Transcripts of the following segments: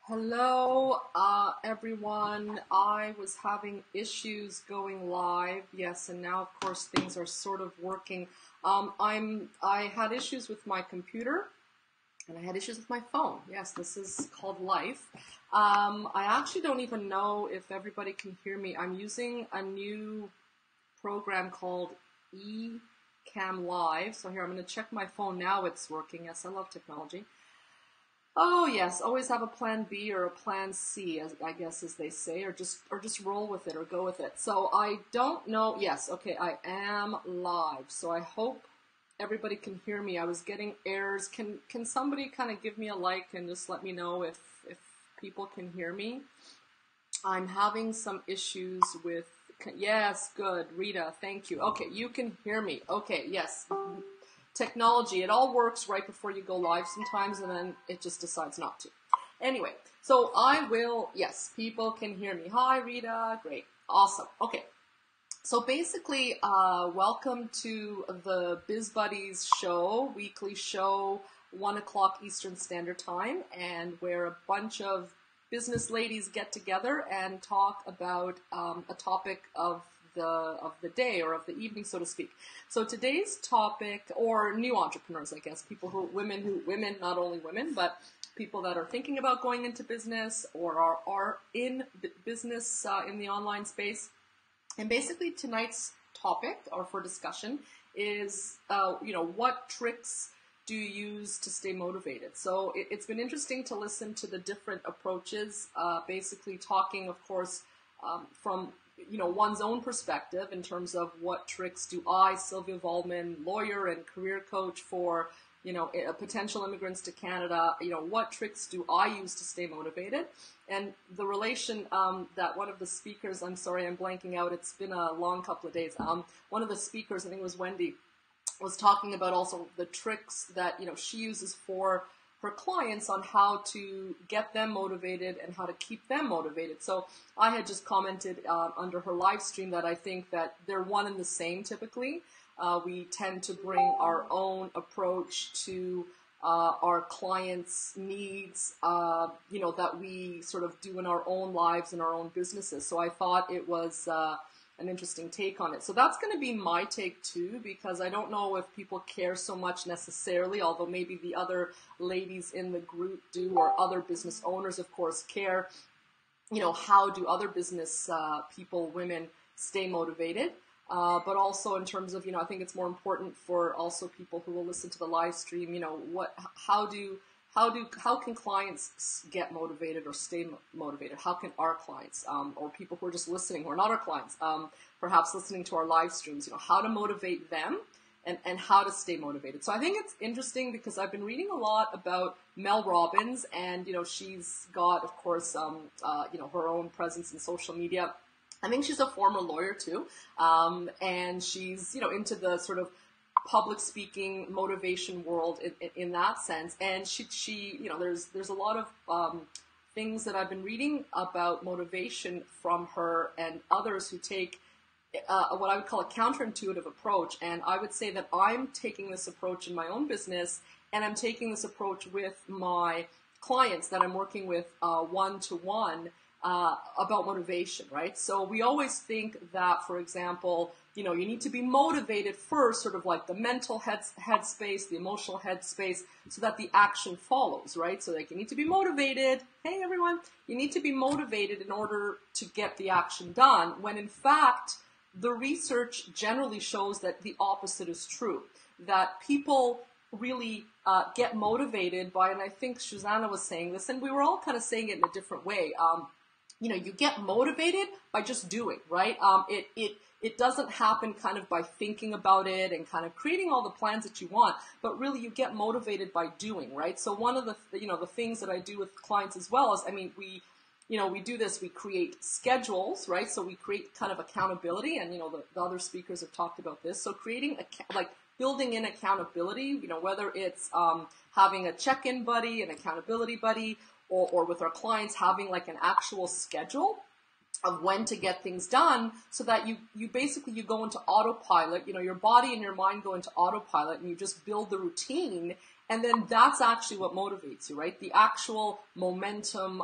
Hello, everyone. I was having issues going live. Yes, and now of course things are sort of working. I had issues with my computer and I had issues with my phone. Yes, this is called life. I actually don't even know if everybody can hear me. I'm using a new program called eCam Live. So here I'm going to check my phone now. It's working. Yes, I love technology. Oh yes, always have a plan B or a plan C, as I guess as they say, or just roll with it or go with it. So I don't know. Yes, okay, I am live. So I hope everybody can hear me. I was getting errors. Can somebody kind of give me a like and just let me know if people can hear me? I'm having some issues with. Yes, good, Rita. Thank you. Okay, you can hear me. Okay, yes. Technology, it all works right before you go live sometimes, and then it just decides not to. Anyway, so I will, yes, people can hear me. Hi, Rita. Great. Awesome. Okay. So basically, welcome to the Biz Buddies show, weekly show, 1 o'clock Eastern Standard Time, and where a bunch of business ladies get together and talk about a topic of the day or of the evening, so to speak. So today's topic, or new entrepreneurs, I guess, women, not only women, but people that are thinking about going into business or are in business in the online space. And basically tonight's topic, or for discussion, is, what tricks do you use to stay motivated? So it's been interesting to listen to the different approaches, basically talking, of course, from one's own perspective in terms of what tricks do I, Sylvia Volman, lawyer and career coach for potential immigrants to Canada, what tricks do I use to stay motivated? And the relation that one of the speakers, I'm sorry, I'm blanking out, it's been a long couple of days, one of the speakers, I think it was Wendy, was talking about also the tricks that she uses for her clients on how to get them motivated and how to keep them motivated. So I had just commented under her live stream that I think that they're one and the same typically. We tend to bring our own approach to our clients' needs, that we sort of do in our own lives and our own businesses. So I thought it was an interesting take on it. So that's going to be my take too, because I don't know if people care so much necessarily, although maybe the other ladies in the group do, or other business owners, of course, care. How do other business people, women, stay motivated? But also in terms of, I think it's more important for also people who will listen to the live stream, how can clients get motivated or stay motivated? How can our clients, or people who are just listening, who are not our clients, perhaps listening to our live streams, how to motivate them and how to stay motivated. So I think it's interesting because I've been reading a lot about Mel Robbins, and, she's got, of course, her own presence in social media. I think she's a former lawyer too, and she's, into the sort of public speaking motivation world in that sense. And she there's a lot of things that I've been reading about motivation from her and others who take what I would call a counterintuitive approach. And I would say that I'm taking this approach in my own business, and I'm taking this approach with my clients that I'm working with one-to-one about motivation, right? So we always think that, for example, you need to be motivated first, sort of like the mental headspace, the emotional headspace, so that the action follows, right? So like you need to be motivated. Hey, everyone, you need to be motivated in order to get the action done, when in fact, the research generally shows that the opposite is true, that people really get motivated by, and I think Susanna was saying this, and we were all kind of saying it in a different way. You get motivated by just doing, right? It doesn't happen kind of by thinking about it and kind of creating all the plans that you want, but really you get motivated by doing, right? So one of the, the things that I do with clients as well is, we do this, we create schedules, right? So we create kind of accountability, and, the other speakers have talked about this. So creating, building in accountability, whether it's having a check-in buddy, an accountability buddy, or with our clients having like an actual schedule. of when to get things done, so that you basically you go into autopilot. You know, your body and your mind go into autopilot, and you just build the routine, and then that's actually what motivates you, right? The actual momentum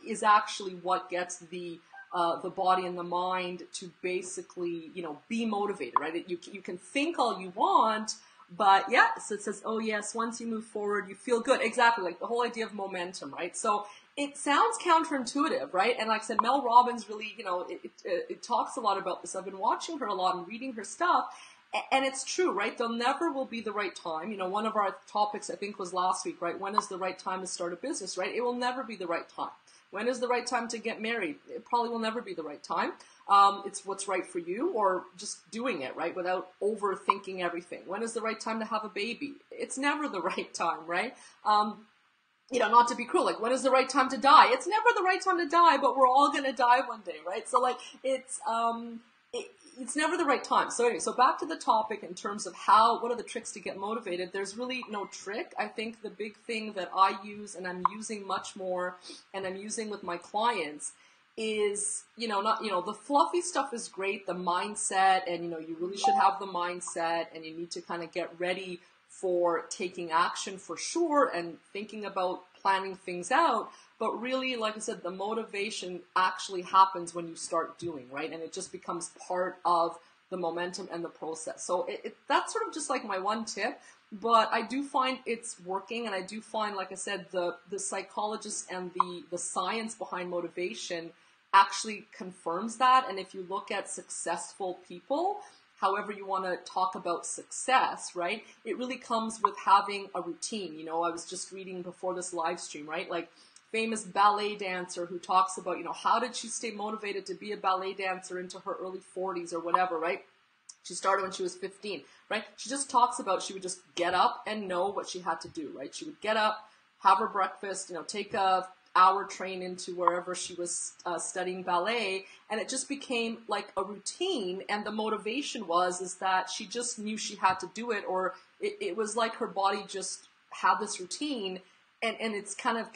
is actually what gets the body and the mind to basically, you know, be motivated, right? You can think all you want, but yeah, so it says, oh yes, once you move forward, you feel good. Exactly, like the whole idea of momentum, right? So it sounds counterintuitive, right? And like I said, Mel Robbins really, you know, it talks a lot about this. I've been watching her a lot and reading her stuff, and it's true, right? There never will be the right time. You know, one of our topics, I think, was last week, right? When is the right time to start a business, right? It will never be the right time. When is the right time to get married? It probably will never be the right time. It's what's right for you, or just doing it, right, without overthinking everything. When is the right time to have a baby? It's never the right time, right? You know, not to be cruel, like, when is the right time to die? It's never the right time to die, but we're all going to die one day, right? So, like, it's never the right time. So anyway, so back to the topic in terms of what are the tricks to get motivated? There's really no trick. I think the big thing that I use, and I'm using much more, and I'm using with my clients, is, you know, not, you know, the fluffy stuff is great, the mindset, and, you know, you really should have the mindset, and you need to kind of get ready for taking action for sure, and thinking about planning things out. But really, like I said, the motivation actually happens when you start doing, right? And it just becomes part of the momentum and the process. So that's sort of just like my one tip, but I do find it's working. And I do find, like I said, the psychologists and the science behind motivation actually confirms that. And if you look at successful people, however you want to talk about success, right? It really comes with having a routine. You know, I was just reading before this live stream, right? Like, famous ballet dancer who talks about, you know, how did she stay motivated to be a ballet dancer into her early 40s or whatever, right? She started when she was 15, right? She just talks about, she would just get up and know what she had to do, right? She would get up, have her breakfast, you know, take a hour train into wherever she was studying ballet, and it just became like a routine. And the motivation is that she just knew she had to do it, or it was like her body just had this routine. And it's kind of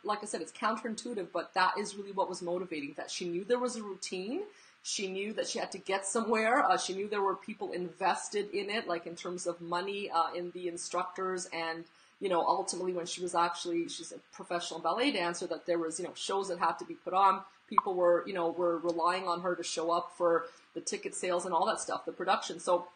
like I said, it's counterintuitive, but that is really what was motivating, that she knew there was a routine. She knew that she had to get somewhere. She knew there were people invested in it, like in terms of money, in the instructors. And, you know, ultimately when she's a professional ballet dancer, that there was, you know, shows that had to be put on. People were relying on her to show up for the ticket sales and all that stuff, the production. So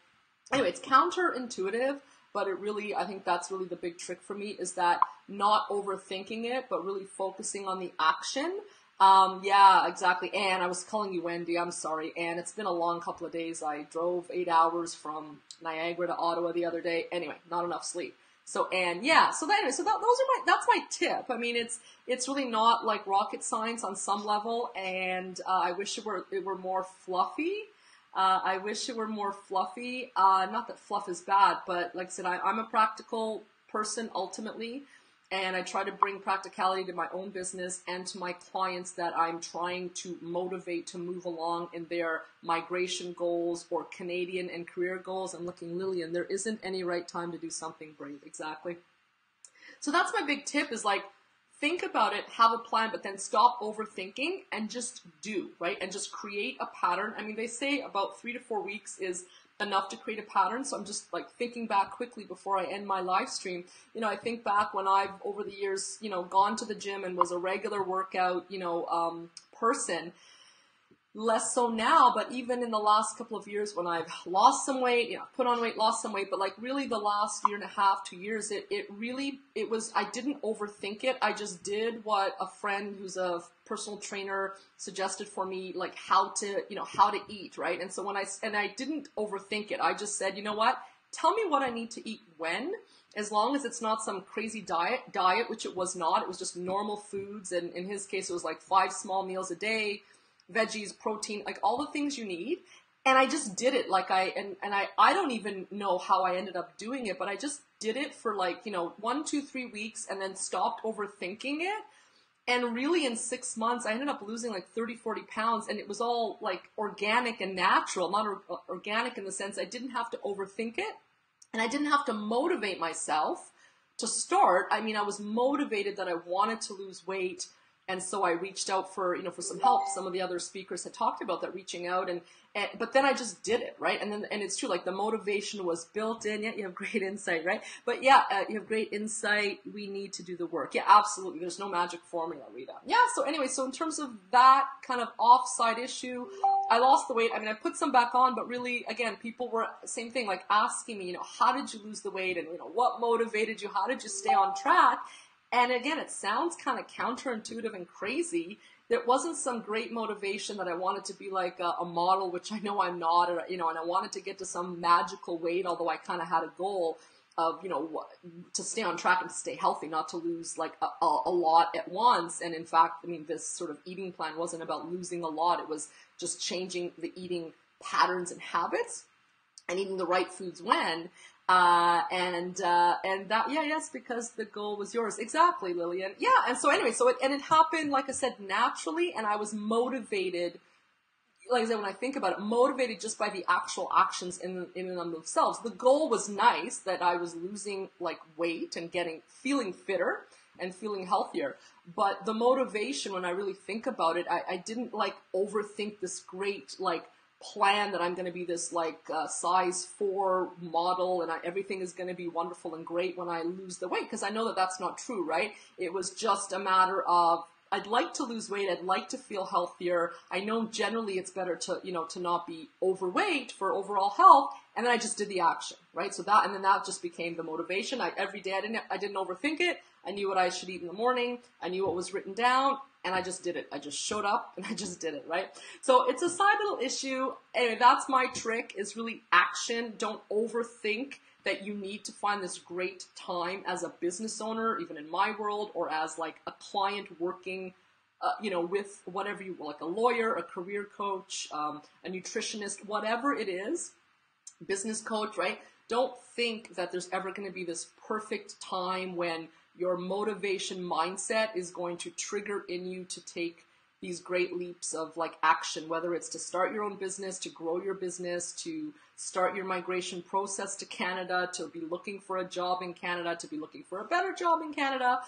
anyway, it's counterintuitive. But I think that's really the big trick for me, is that not overthinking it, but really focusing on the action. Yeah, exactly. And I was calling you Wendy. I'm sorry. And it's been a long couple of days. I drove 8 hours from Niagara to Ottawa the other day. Anyway, not enough sleep. So, and yeah, so anyway, that's my tip. I mean, it's really not like rocket science on some level. And, I wish it were more fluffy. I wish it were more fluffy. Not that fluff is bad, but like I said, I'm a practical person ultimately, and I try to bring practicality to my own business and to my clients that I'm trying to motivate to move along in their migration goals or Canadian and career goals. I'm looking, Lillian, there isn't any right time to do something brave. Exactly. So that's my big tip, is like, think about it, have a plan, but then stop overthinking and just do, right? And just create a pattern. I mean, they say about 3 to 4 weeks is enough to create a pattern. So I'm just like thinking back quickly before I end my live stream. You know, I think back when I've over the years, you know, gone to the gym and was a regular workout, you know, person. Less so now, but even in the last couple of years when I've lost some weight, you know, put on weight, lost some weight, but like really the last year and a half, 2 years, I didn't overthink it. I just did what a friend who's a personal trainer suggested for me, like how to eat, right? And so I didn't overthink it. I just said, you know what? Tell me what I need to eat when, as long as it's not some crazy diet, which it was not. It was just normal foods. And in his case, it was like 5 small meals a day, veggies, protein, like all the things you need. And I just did it. Like I don't even know how I ended up doing it, but I just did it for like, you know, 1, 2, 3 weeks, and then stopped overthinking it. And really in 6 months, I ended up losing like 30, 40 pounds, and it was all like organic and natural, not organic in the sense I didn't have to overthink it, and I didn't have to motivate myself to start. I mean, I was motivated that I wanted to lose weight And so I reached out for, for some help. Some of the other speakers had talked about that, reaching out, but then I just did it, right? And it's true, like the motivation was built in. Yeah, you have great insight, right? But yeah, you have great insight. We need to do the work. Yeah, absolutely. There's no magic formula, Rita. Yeah. So anyway, so in terms of that kind of offside issue, I lost the weight. I mean, I put some back on, but really, again, people were same thing, like asking me, how did you lose the weight, and what motivated you? How did you stay on track? And again, it sounds kind of counterintuitive and crazy. There wasn't some great motivation that I wanted to be like a model, which I know I'm not, or, and I wanted to get to some magical weight, although I kind of had a goal of, to stay on track and to stay healthy, not to lose like a lot at once. And in fact, I mean, this sort of eating plan wasn't about losing a lot. It was just changing the eating patterns and habits and eating the right foods when. And that, yes, because the goal was yours. Exactly, Lillian. Yeah. And so anyway, it happened, like I said, naturally. And I was motivated, like I said, when I think about it, motivated just by the actual actions in and of themselves. The goal was nice, that I was losing like weight and feeling fitter and feeling healthier. But the motivation, when I really think about it, I didn't like overthink this great, like, plan that I'm going to be this like size 4 model and everything is going to be wonderful and great when I lose the weight, because I know that that's not true, right? It was just a matter of, I'd like to lose weight, I'd like to feel healthier. I know generally it's better to, to not be overweight for overall health, and then I just did the action, right? So that, and then that just became the motivation. Every day I didn't overthink it. I knew what I should eat in the morning. I knew what was written down, and I just did it. I just showed up and I just did it, right? So it's a side little issue. Anyway, that's my trick, is really action. Don't overthink that you need to find this great time as a business owner, even in my world, or as like a client working, with whatever you, like a lawyer, a career coach, a nutritionist, whatever it is, business coach, right? Don't think that there's ever going to be this perfect time when your motivation mindset is going to trigger in you to take these great leaps of like action, whether it's to start your own business, to grow your business, to start your migration process to Canada, to be looking for a job in Canada, to be looking for a better job in Canada,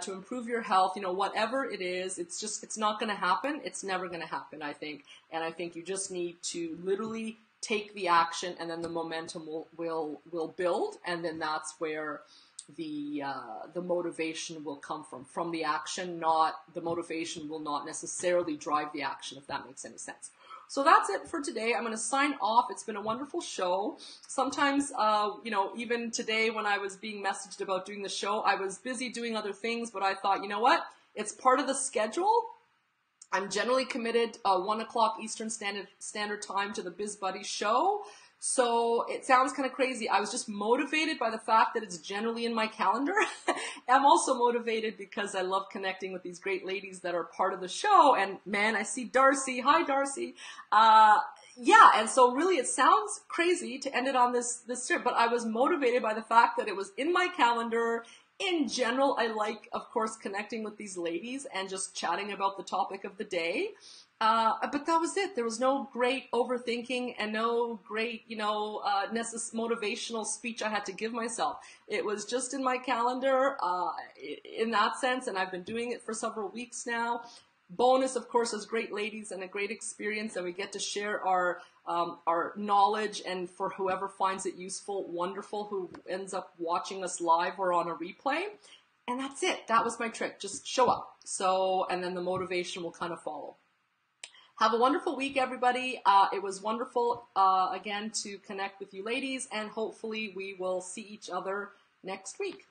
to improve your health, whatever it is, it's not going to happen. It's never going to happen, I think. And I think you just need to literally take the action, and then the momentum will build. And then that's where the motivation will come from the action. Not the motivation will not necessarily drive the action, if that makes any sense. So that's it for today. I'm going to sign off. It's been a wonderful show. Sometimes, even today when I was being messaged about doing the show, I was busy doing other things, but I thought, you know what? It's part of the schedule. I'm generally committed 1 o'clock Eastern Standard Time to the Biz Buddies show. So it sounds kind of crazy. I was just motivated by the fact that it's generally in my calendar. I'm also motivated because I love connecting with these great ladies that are part of the show. And man, I see Darcy. Hi, Darcy. And so really it sounds crazy to end it on this trip, but I was motivated by the fact that it was in my calendar. In general, I like, of course, connecting with these ladies and just chatting about the topic of the day. But that was it. There was no great overthinking and no great, motivational speech I had to give myself. It was just in my calendar, in that sense, and I've been doing it for several weeks now. Bonus, of course, is great ladies and a great experience, and we get to share our knowledge, and for whoever finds it useful, wonderful, who ends up watching us live or on a replay. And that's it. That was my trick. Just show up. So, and then the motivation will kind of follow. Have a wonderful week, everybody. It was wonderful, again, to connect with you ladies, and hopefully we will see each other next week.